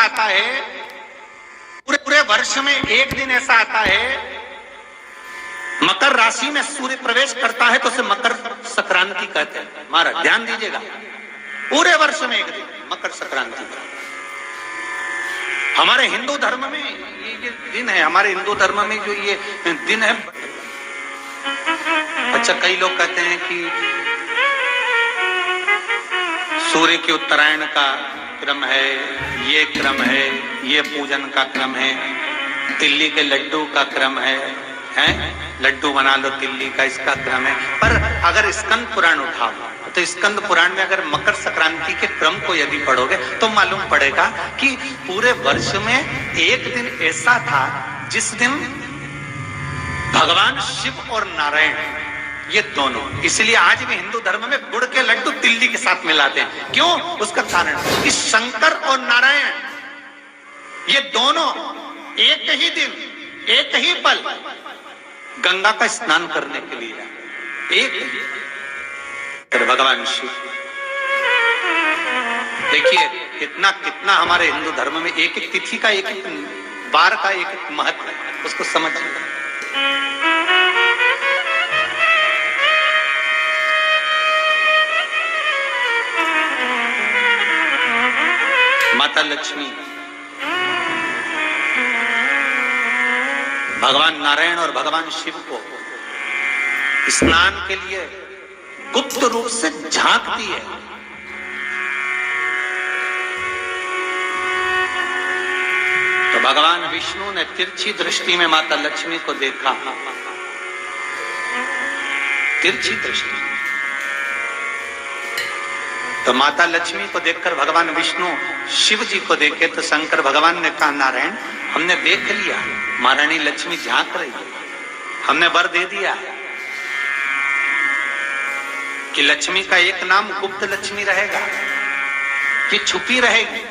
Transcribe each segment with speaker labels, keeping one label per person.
Speaker 1: आता है, पूरे पूरे वर्ष में एक दिन ऐसा आता है, मकर राशि में सूर्य प्रवेश करता है तो उसे मकर संक्रांति कहते हैं। महाराज ध्यान दीजिएगा, पूरे वर्ष में एक दिन मकर संक्रांति का। हमारे हिंदू धर्म में ये दिन है, हमारे हिंदू धर्म में जो ये दिन है। अच्छा, कई लोग कहते हैं कि सूर्य के उत्तरायण का क्रम है, ये क्रम है, ये पूजन का क्रम है, तिल्ली के लड्डू का क्रम है, लड्डू बना लो तिल्ली का, इसका क्रम है। पर अगर स्कंद पुराण उठाओ तो स्कंद पुराण में अगर मकर संक्रांति के क्रम को यदि पढ़ोगे तो मालूम पड़ेगा कि पूरे वर्ष में एक दिन ऐसा था जिस दिन भगवान शिव और नारायण ये दोनों, इसलिए आज भी हिंदू धर्म में गुड़ के लड्डू तिल्ली के साथ मिलाते हैं। क्यों? उसका कारण कि शंकर और नारायण ये दोनों एक ही दिन, एक ही पल गंगा का स्नान करने के लिए एक भगवान शिव। देखिए कितना कितना हमारे हिंदू धर्म में एक एक तिथि का, एक एक बार का एक एक महत्व है, उसको समझिए। माता लक्ष्मी, भगवान नारायण और भगवान शिव को स्नान के लिए गुप्त रूप से झांकती है। तो भगवान विष्णु ने तिरछी दृष्टि में माता लक्ष्मी को देखा, तिरछी दृष्टि। तो माता लक्ष्मी को देखकर भगवान विष्णु शिव जी को देखे तो शंकर भगवान ने कहा, नारायण हमने देख लिया, महारानी लक्ष्मी झांक रही है, हमने वर दे दिया कि लक्ष्मी का एक नाम गुप्त लक्ष्मी रहेगा, कि छुपी रहेगी।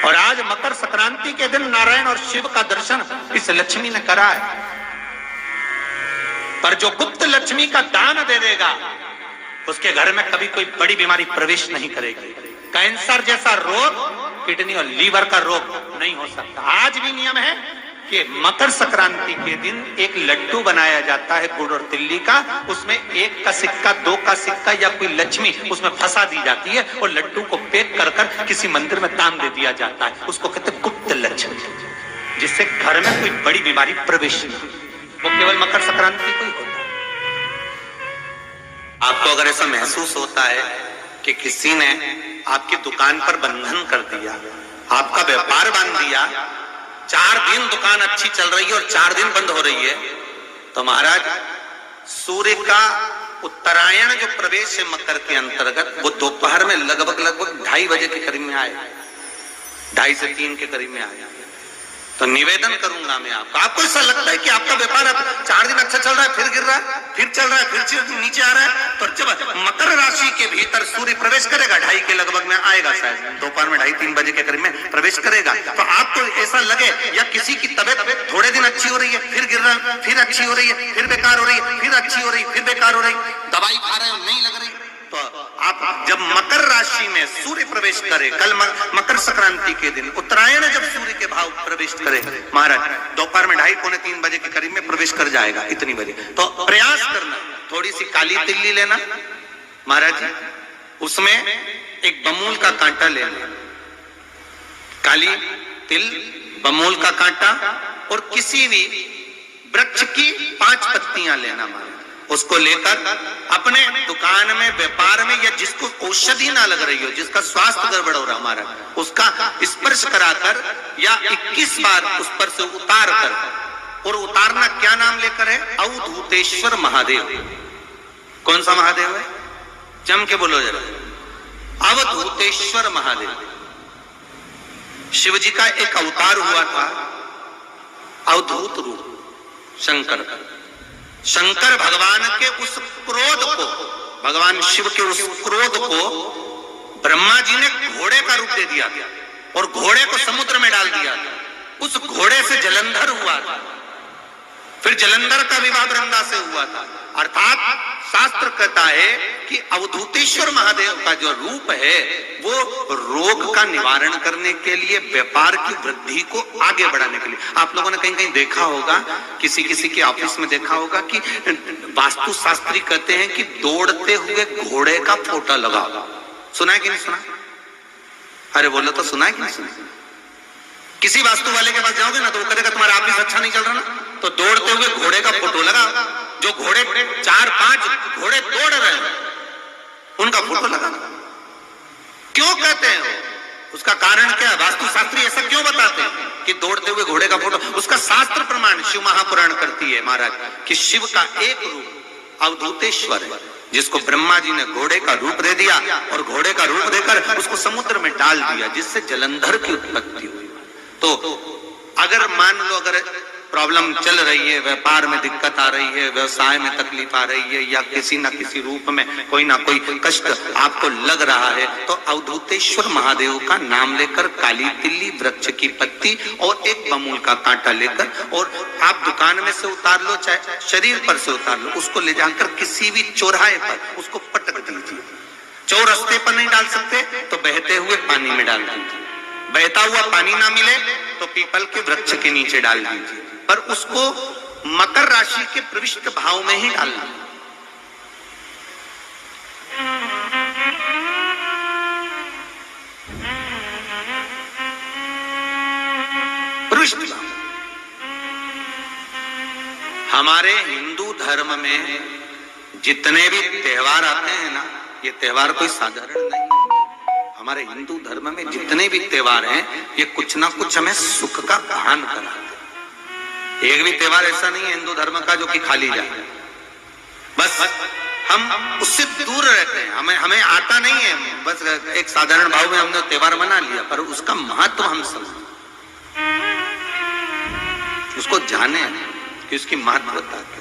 Speaker 1: और आज मकर संक्रांति के दिन नारायण और शिव का दर्शन इस लक्ष्मी ने करा है। पर जो गुप्त लक्ष्मी का दान दे देगा उसके घर में कभी कोई बड़ी बीमारी प्रवेश नहीं करेगी। कैंसर जैसा रोग, किडनी और लीवर का रोग नहीं हो सकता। आज भी नियम है कि मकर संक्रांति के दिन एक लड्डू बनाया जाता है गुड़ और तिल्ली का, उसमें एक का सिक्का, दो का सिक्का या कोई लक्ष्मी उसमें फंसा दी जाती है और लड्डू को पैक कर कर किसी मंदिर में दान दे दिया जाता है। उसको कहते हैं गुप्त लक्ष्मी, जिससे घर में कोई बड़ी बीमारी प्रवेश नहीं, वो केवल मकर संक्रांति को ही होता है। आपको अगर ऐसा महसूस होता है कि किसी ने आपकी दुकान पर बंधन कर दिया, आपका व्यापार बांध दिया, 4 दिन दुकान अच्छी चल रही है और 4 दिन बंद हो रही है, तो महाराज सूर्य का उत्तरायण जो प्रवेश है मकर के अंतर्गत, वो दोपहर में लगभग 2:30 बजे के करीब में आए, 2:30 से 3 के करीब में आए। तो निवेदन करूंगा मैं आपको ऐसा लगता है कि आपका व्यापार 4 दिन अच्छा चल रहा है, फिर गिर रहा है, फिर चल रहा है, फिर नीचे आ रहा है, तो जब मकर राशि के भीतर सूर्य प्रवेश करेगा 2:30 के लगभग में आएगा, शायद दोपहर में 2:30-3 बजे के करीब में प्रवेश करेगा, तो आपको ऐसा लगे या किसी की तबियत थोड़े दिन अच्छी हो रही है, फिर गिर रहा है, फिर अच्छी हो रही है, फिर बेकार हो रही है, फिर अच्छी हो रही है, फिर बेकार हो रही है, दवाई खा रहे हो नहीं लग रही, तो आप जब मकर राशि में सूर्य प्रवेश करे, कल मकर संक्रांति के दिन उत्तरायण जब सूर्य के भाव प्रवेश करे महाराज, दोपहर में 2:30-3 बजे के करीब में प्रवेश कर जाएगा, इतनी बजे, तो प्रयास करना थोड़ी सी काली तिल्ली लेना महाराज जी, उसमें एक बमूल का कांटा लेना, काली तिल, बमूल का कांटा और किसी भी वृक्ष की 5 पत्तियां लेना महाराज, उसको लेकर अपने दुकान में, व्यापार में, या जिसको औषधि ना लग रही हो, जिसका स्वास्थ्य गड़बड़ हो रहा हमारा, उसका स्पर्श कराकर या 21 बार उस पर से उतार कर, और उतारना क्या नाम लेकर है? अवधूतेश्वर महादेव। कौन सा महादेव है? जम के बोलो जरा, अवधूतेश्वर महादेव। शिव जी का एक अवतार हुआ था, अवधूत रूप शंकर। शंकर भगवान के उस क्रोध को, भगवान शिव के उस क्रोध को ब्रह्मा जी ने घोड़े का रूप दे दिया था और घोड़े को समुद्र में डाल दिया था। उस घोड़े से जलंधर हुआ था, फिर जलंधर का विवाह वृंदा से हुआ था, अर्थात शास्त्र कहता है कि अवधूतेश्वर महादेव का जो रूप है वो रोग का निवारण करने के लिए, व्यापार की वृद्धि को आगे बढ़ाने के लिए। आप लोगों ने कहीं कहीं देखा होगा, किसी किसी के ऑफिस में देखा होगा कि वास्तु शास्त्री कहते हैं कि दौड़ते हुए घोड़े का फोटो लगाओ। सुना है कि नहीं सुना? अरे बोलो तो, सुना है कि नहीं सुना? किसी वास्तु वाले के पास जाओगे ना तो वो कहेगा तुम्हारा ऑफिस अच्छा नहीं चल रहा ना, तो दौड़ते हुए घोड़े का फोटो लगाओ। जो घोड़े 4-5 घोड़े दौड़ रहे हैं उनका फोटो लगाओ। क्यों कहते हैं? उसका कारण क्या है? वास्तु शास्त्री ऐसा क्यों बताते हैं कि दौड़ते हुए घोड़े का फोटो? उसका शास्त्र प्रमाण शिव महापुराण करती है महाराज कि शिव का एक रूप अवधूतेश्वर है, जिसको ब्रह्मा जी ने घोड़े का रूप दे दिया और घोड़े का रूप देकर उसको समुद्र में डाल दिया, जिससे जलंधर की उत्पत्ति हुई। तो अगर मान लो अगर प्रॉब्लम चल रही है, व्यापार में दिक्कत आ रही है, व्यवसाय में तकलीफ आ रही है, या किसी न किसी रूप में कोई ना कोई कष्ट आपको लग रहा है, तो अवधूतेश्वर महादेव का नाम लेकर काली तिल्ली, वृक्ष की पत्ती और एक बमूल का कांटा लेकर, और आप दुकान में से उतार लो चाहे शरीर पर से उतार लो, उसको ले जाकर किसी भी चौराहे पर उसको पटक दीजिए। चौरस्ते पर नहीं डाल सकते तो बहते हुए पानी में डाल दीजिए, बहता हुआ पानी ना मिले तो पीपल के वृक्ष के नीचे डाल दीजिए, पर उसको मकर राशि के प्रविष्ट भाव में ही डालना। प्रविष्ट भाव। हमारे हिंदू धर्म में जितने भी त्योहार आते हैं ना, ये त्योहार कोई साधारण नहीं है। हमारे हिंदू धर्म में जितने भी त्योहार हैं ये कुछ ना कुछ हमें सुख का भान कराते हैं। एक भी त्योहार ऐसा नहीं है हिंदू धर्म का जो कि खाली जाए। बस हम उससे दूर रहते हैं, हमें आता नहीं है। बस एक साधारण भाव में हमने त्योहार मना लिया, पर उसका महत्व हम समझें, उसको जाने कि उसकी महत्वता क्या।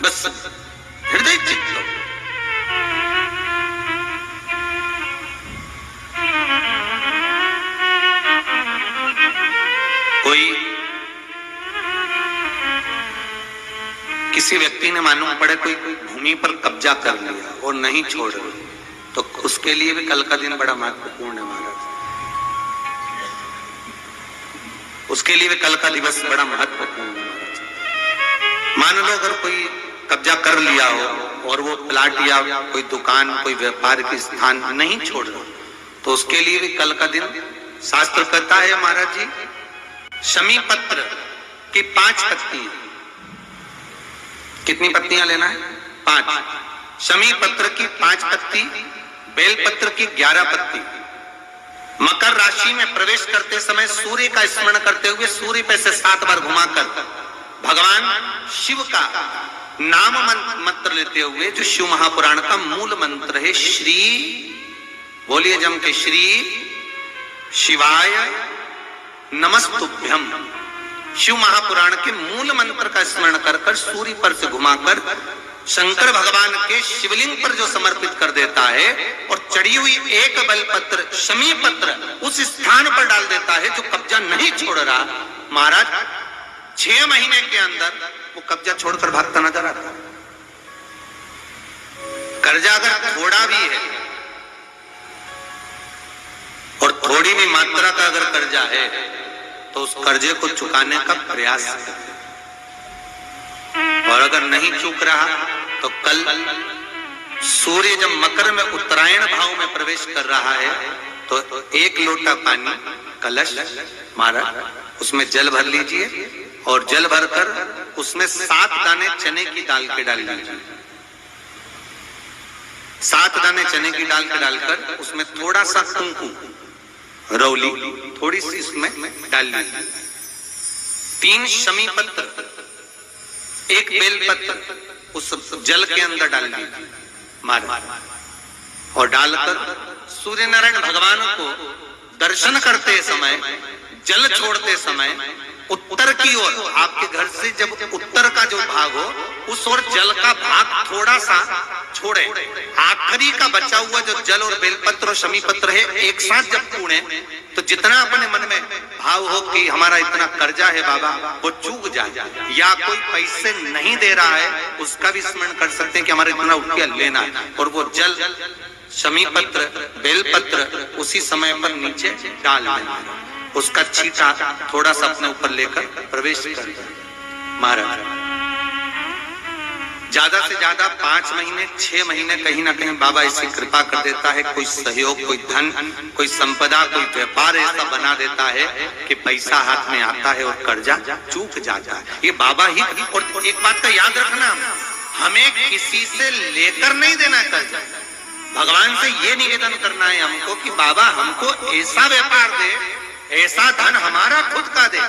Speaker 1: बस हृदय चित्त लो। कोई किसी व्यक्ति ने मालूम पड़े कोई भूमि पर कब्जा कर लिया और नहीं छोड़ रहे, तो उसके लिए भी कल का दिन बड़ा महत्वपूर्ण है महाराज। उसके लिए भी कल का दिवस बड़ा महत्वपूर्ण है महाराज। मान लो अगर कोई कब्जा कर लिया हो और वो प्लाट या कोई दुकान, कोई व्यापार की स्थान नहीं छोड़ रहा, तो उसके लिए भी कल का दिन शास्त्र कहता है महाराज जी, शमी पत्र की 5 पत्तियां। कितनी पत्तियां लेना है? 5। शमी पत्र की 5 पत्ती, बेल पत्र की 11 पत्ती। मकर राशि में प्रवेश करते समय सूर्य का स्मरण करते हुए सूर्य पे से 7 बार घुमाकर भगवान शिव का नाम मंत्र लेते हुए, जो शिव महापुराण का मूल मंत्र है, श्री बोलिए जम के, श्री शिवाय नमस्तुभ्यम। शिव महापुराण के मूल मंत्र का स्मरण कर कर सूर्य पर से घुमाकर शंकर भगवान के शिवलिंग पर जो समर्पित कर देता है और चढ़ी हुई एक बेलपत्र शमी पत्र उस स्थान पर डाल देता है जो कब्जा नहीं छोड़ रहा, महाराज 6 महीने के अंदर वो कब्जा छोड़कर भागता नजर आता। कर्जा अगर थोड़ा भी है और थोड़ी भी मात्रा का अगर कर्जा है तो उस कर्जे को चुकाने का प्रयास करें, और अगर नहीं चूक रहा तो कल सूर्य जब मकर में उत्तरायण भाव में प्रवेश कर रहा है तो 1 लोटा पानी कलश मारा, उसमें जल भर लीजिए और जल भरकर उसमें 7 दाने चने की दाल के डाल लीजिए। 7 दाने चने की दाल के डालकर उसमें थोड़ा सा कुंकुम रौली थोड़ी सी इसमें डाल लीजिए। 3 शमी पत्र, 1 बेल पत्र उस जल के अंदर डाल लीजिए मारा, और डालकर सूर्य नारायण भगवान को दर्शन करते समय, जल छोड़ते समय उत्तर की ओर, आपके घर से जब उत्तर का जो भाग हो उस ओर जल का भाग थोड़ा सा छोड़े, आखिरी का बचा हुआ जो जल और बेलपत्र और शमी पत्र है एक साथ जब तोड़े तो जितना अपने मन में भाव हो कि हमारा इतना कर्जा है बाबा वो चूक जाए, या कोई पैसे नहीं दे रहा है उसका भी स्मरण कर सकते हैं कि हमारा इतना रुपया लेना है, और वो जल शमी पत्र बेलपत्र उसी समय पर नीचे डाल देना, उसका छींटा थोड़ा सा अपने ऊपर लेकर प्रवेश कर महाराज। ज्यादा से ज्यादा 5 महीने 6 महीने कहीं ना कहीं बाबा ऐसी कृपा कर देता है, कोई सहयोग, कोई धन, कोई संपदा, कोई व्यापार ऐसा बना देता है कि पैसा हाथ में आता है और कर्जा चूक जाता है। ये बाबा ही। और एक बात का याद रखना, हमें किसी से लेकर नहीं देना कर्जा, भगवान से ये निवेदन करना है हमको कि बाबा हमको ऐसा व्यापार दे, ऐसा धन हमारा खुद का दे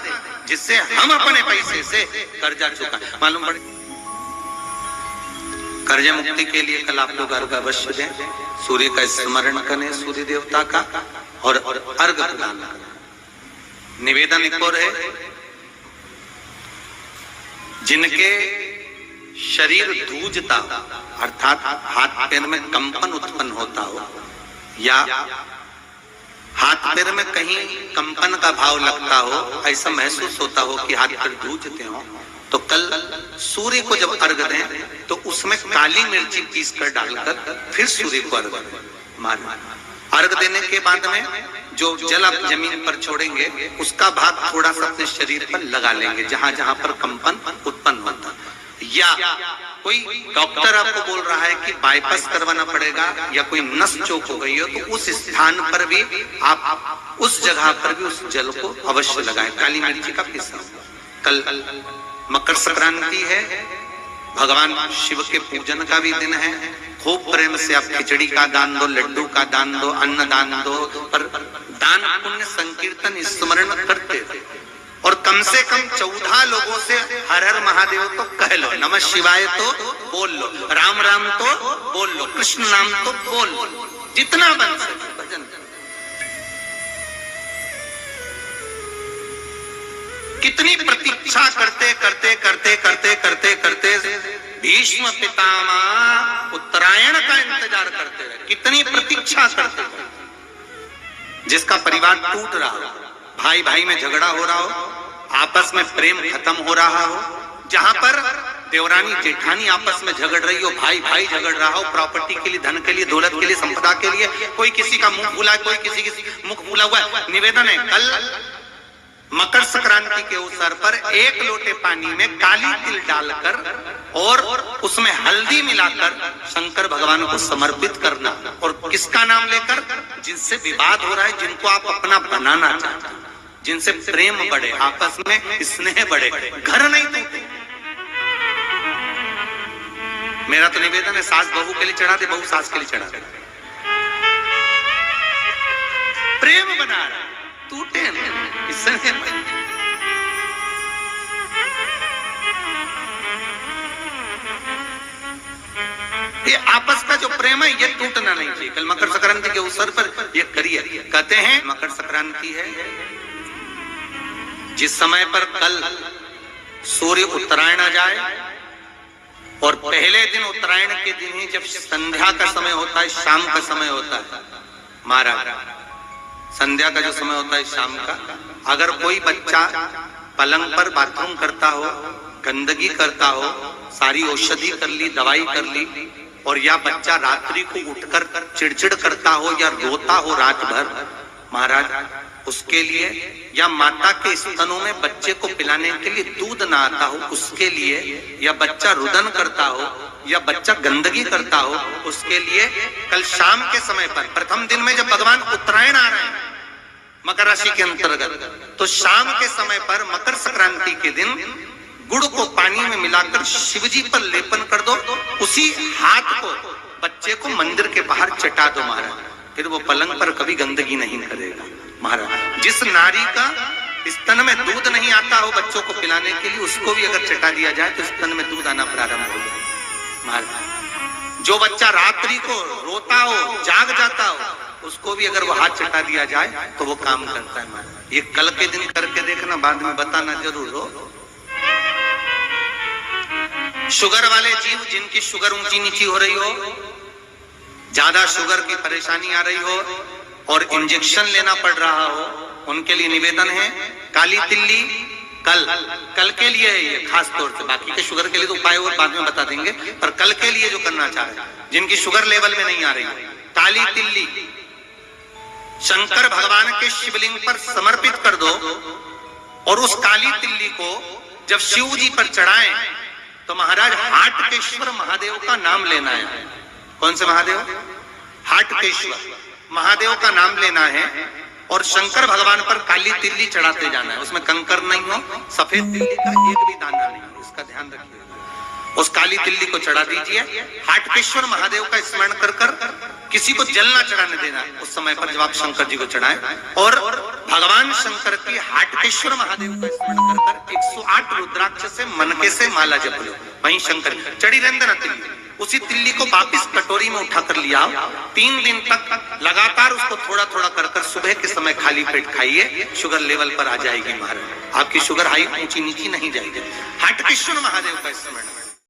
Speaker 1: जिससे हम अपने पैसे से कर्जा चुका। मालूम पड़े कर्जा मुक्ति के लिए कल आप लोग अर्घ अवश्य दें, सूर्य का स्मरण करें, सूर्य देवता का, और अर्घ प्रदान करें। निवेदन एक और है, जिनके शरीर धूजता अर्थात हाथ पैर में कंपन उत्पन्न होता हो, या हाथ पैर में कहीं कंपन का भाव लगता हो, ऐसा महसूस होता हो कि हाथ पैर धूजते हो, तो कल सूर्य को जब अर्घ दें तो उसमें काली मिर्ची पीस कर डालकर फिर सूर्य को अर्घ मारना। अर्घ देने के बाद में जो जल आप जमीन पर छोड़ेंगे उसका भाग थोड़ा सा अपने शरीर पर लगा लेंगे जहां जहां पर कंपन उत्पन्न होता। या कोई डॉक्टर आपको बोल रहा है कि बाईपास करवाना पड़ेगा या कोई नस चौक हो गई हो, तो उस स्थान पर भी आप उस जगह पर भी उस जल को अवश्य लगाएं, काली मिर्ची का पीसा। कल मकर संक्रांति है, भगवान शिव के पूजन का भी दिन है। खूब प्रेम से आप खिचड़ी का दान दो, लड्डू का दान दो, अन्न दान दो, पर दान पुण्य संकीर्तन स्मरण करते थे। और कम से कम 14 लोगों से हर हर महादेव तो कह लो, नमः शिवाय तो बोल लो, राम राम तो बोल लो, कृष्ण नाम तो बोल लो, जितना बन सके भजन। कितनी प्रतीक्षा करते करते करते करते करते करते भीष्म पितामह उत्तरायण का इंतजार करते रहे, कितनी प्रतीक्षा करते रहे। जिसका परिवार टूट रहा हो, भाई भाई में झगड़ा हो रहा हो, आपस में प्रेम खत्म हो रहा हो, जहां पर देवरानी जेठानी आपस में झगड़ रही हो, भाई भाई झगड़ रहा हो, प्रॉपर्टी के लिए, धन के लिए, दौलत के लिए, संपदा के लिए, कोई किसी का मुंह फूला, कोई किसी मुख फूला हुआ है। निवेदन है, कल मकर संक्रांति के अवसर पर 1 लोटे पानी में काली तिल डालकर और उसमें हल्दी मिलाकर शंकर भगवान को समर्पित करना, और किसका नाम लेकर? जिनसे विवाद हो रहा है, जिनको आप अपना बनाना चाहते हैं, जिनसे प्रेम बढ़े, आपस में स्नेह बढ़े, घर नहीं टूटे। मेरा तो निवेदन है, सास बहू के लिए चढ़ा दे, बहू सास के लिए चढ़ा दे, प्रेम बना रहा, टूटे नहीं, इससे ये आपस का जो प्रेम है ये टूटना नहीं चाहिए। कल मकर संक्रांति के अवसर पर ये करिए। कहते हैं मकर संक्रांति है जिस समय पर कल सूर्य उत्तरायण आ जाए, और पहले दिन उत्तरायण के दिन ही जब संध्या का समय होता है, शाम का समय होता है, महाराज संध्या का जो समय होता है शाम का, अगर कोई बच्चा पलंग पर बाथरूम करता हो, गंदगी करता हो, सारी औषधि कर ली, दवाई कर ली, और या बच्चा रात्रि को उठकर चिड़चिड़ करता हो या रोता हो रात भर, महाराज उसके लिए, या माता के स्तनों में बच्चे को पिलाने के लिए दूध ना आता हो उसके लिए, या बच्चा रुदन करता हो, या बच्चा गंदगी करता हो, उसके लिए कल शाम के समय पर, प्रथम दिन में जब भगवान उत्तरायण आ रहे हैं मकर राशि के अंतर्गत, तो शाम के समय पर मकर संक्रांति के दिन गुड़ को पानी में मिलाकर शिवजी पर लेपन कर दो, उसी हाथ को बच्चे को मंदिर के बाहर चटा दो महाराज, फिर वो पलंग पर कभी गंदगी नहीं करेगा महाराज। जिस नारी का स्तन में दूध नहीं आता हो बच्चों को पिलाने के लिए, उसको भी अगर चटा दिया जाए तो स्तन में दूध आना प्रारंभ हो जाए महाराज। जो बच्चा रात्रि को रोता हो, जाग जाता हो, उसको भी अगर वो हाथ चटा दिया जाए तो वो काम करता है महाराज। ये कल के दिन करके देखना, बाद में बताना जरूर हो। शुगर वाले जीव जिनकी शुगर ऊंची नीची हो रही हो, ज्यादा शुगर की परेशानी आ रही हो और इंजेक्शन लेना पड़ रहा हो, उनके लिए निवेदन है काली तिल्ली कल के लिए है ये खास तौर से, बाकी के शुगर के लिए तो उपाय और बाद में बता देंगे, पर कल के लिए जो करना चाह रहे हैं जिनकी शुगर लेवल में नहीं आ रही, काली तिल्ली शंकर भगवान के शिवलिंग पर समर्पित कर दो और उस काली तिल्ली को जब शिव जी पर चढ़ाएं तो महाराज हाटकेश्वर महादेव का नाम लेना है। कौन से महादेव? हाटकेश्वर महादेव का नाम लेना है और शंकर भगवान पर काली तिल्ली चढ़ाते जाना है। उसमें कंकर नहीं हो, सफेद तिल्ली का एक भी दाना नहीं हो, इसका ध्यान रखिए। उस काली तिल्ली को चढ़ा दीजिए। हाटकेश्वर महादेव का स्मरण कर कर किसी को जल ना चढ़ाने देना उस समय पर जब आप शंकर जी को चढ़ाएं, और भगवान शंकर की हाटकेश्वर महादेव का स्मरण कर कर 108 रुद्राक्ष से मनके से माला जप लो। वहीं शंकर चढ़ी रहने देना तिल्ली, उसी तिल्ली को वापिस कटोरी में उठा कर लिया। 3 दिन तक लगातार उसको थोड़ा थोड़ा कर कर सुबह के समय खाली पेट खाइए, शुगर लेवल पर आ जाएगी महाराज, आपकी शुगर हाई ऊंची नीची नहीं जाएगी। हाटकेश्वर महादेव का स्मरण